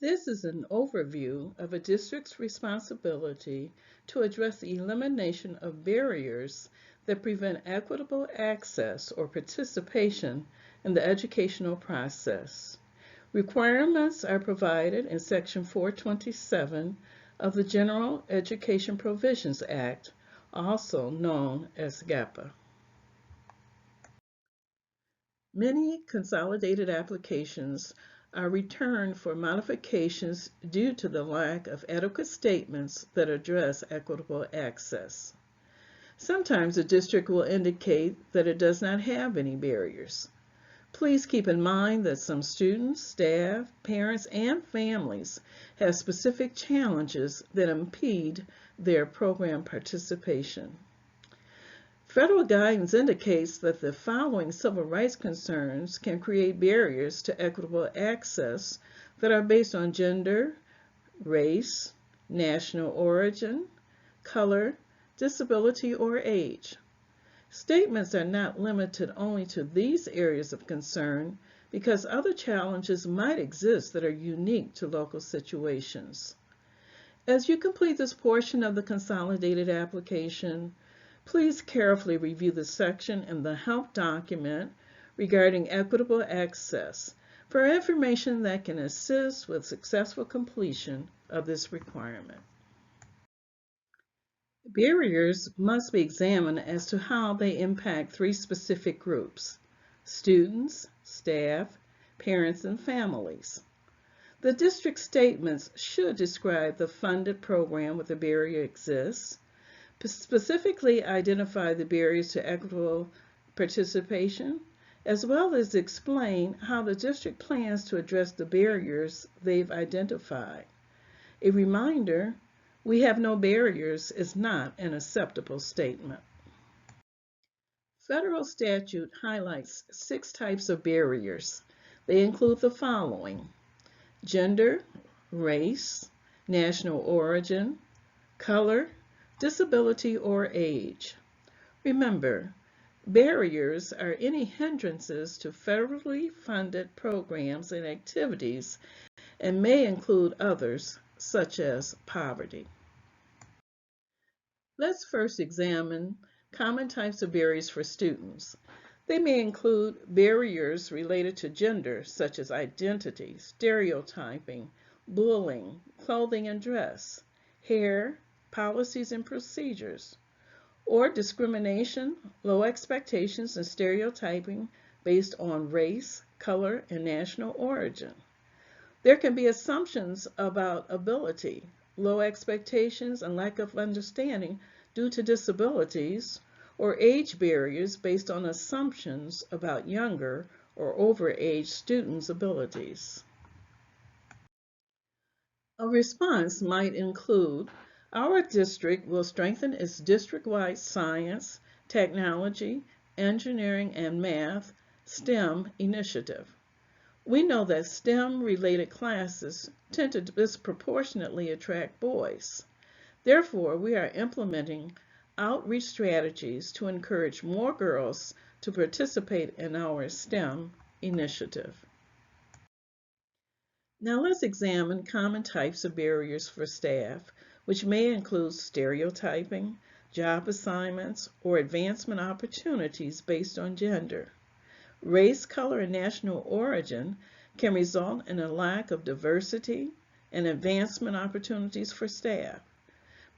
This is an overview of a district's responsibility to address the elimination of barriers that prevent equitable access or participation in the educational process. Requirements are provided in Section 427 of the General Education Provisions Act, also known as GAPA. Many consolidated applications are returned for modifications due to the lack of adequate statements that address equitable access. Sometimes the district will indicate that it does not have any barriers. Please keep in mind that some students, staff, parents, and families have specific challenges that impede their program participation. Federal guidance indicates that the following civil rights concerns can create barriers to equitable access that are based on gender, race, national origin, color, disability, or age. Statements are not limited only to these areas of concern because other challenges might exist that are unique to local situations. As you complete this portion of the consolidated application, please carefully review the section in the help document regarding equitable access for information that can assist with successful completion of this requirement. Barriers must be examined as to how they impact three specific groups: students, staff, parents, and families. The district statements should describe the funded program where the barrier exists, specifically identify the barriers to equitable participation, as well as explain how the district plans to address the barriers they've identified. A reminder, "We have no barriers" is not an acceptable statement. Federal statute highlights 6 types of barriers. They include the following: gender, race, national origin, color, disability, or age. Remember, barriers are any hindrances to federally funded programs and activities and may include others, such as poverty. Let's first examine common types of barriers for students. They may include barriers related to gender, such as identity, stereotyping, bullying, clothing and dress, hair, policies and procedures, or discrimination, low expectations, and stereotyping based on race, color, and national origin. There can be assumptions about ability, low expectations, and lack of understanding due to disabilities, or age barriers based on assumptions about younger or overage students' abilities. A response might include, "Our district will strengthen its district-wide science, technology, engineering, and math STEM initiative. We know that STEM-related classes tend to disproportionately attract boys. Therefore, we are implementing outreach strategies to encourage more girls to participate in our STEM initiative." Now let's examine common types of barriers for staff, which may include stereotyping, job assignments, or advancement opportunities based on gender. Race, color, and national origin can result in a lack of diversity and advancement opportunities for staff.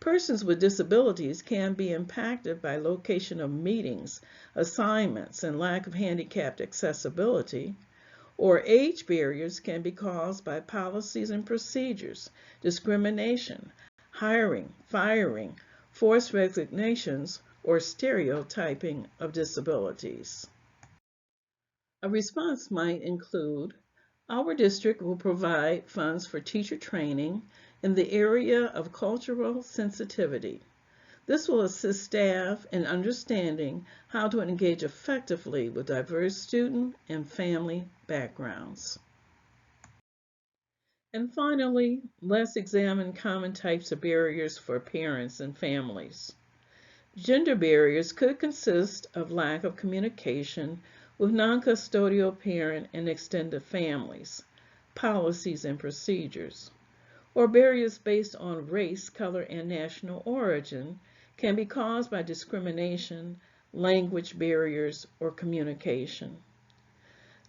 Persons with disabilities can be impacted by location of meetings, assignments, and lack of handicapped accessibility, or age barriers can be caused by policies and procedures, discrimination, hiring, firing, forced resignations, or stereotyping of disabilities. A response might include, "Our district will provide funds for teacher training in the area of cultural sensitivity. This will assist staff in understanding how to engage effectively with diverse student and family backgrounds." And finally, let's examine common types of barriers for parents and families. Gender barriers could consist of lack of communication with non-custodial parent and extended families, policies and procedures. Or barriers based on race, color, and national origin can be caused by discrimination, language barriers, or communication.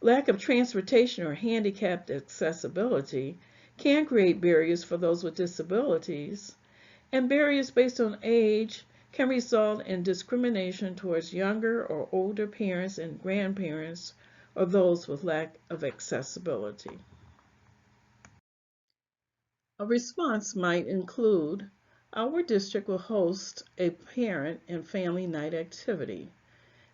Lack of transportation or handicapped accessibility can create barriers for those with disabilities, and barriers based on age can result in discrimination towards younger or older parents and grandparents or those with lack of accessibility. A response might include, our district will host a parent and family night activity.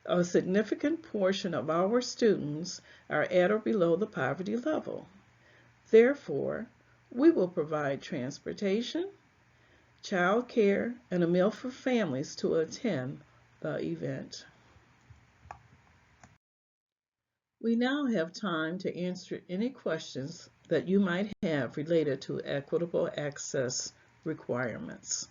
A significant portion of our students are at or below the poverty level. Therefore, we will provide transportation, child care, and a meal for families to attend the event. We now have time to answer any questions that you might have related to equitable access requirements.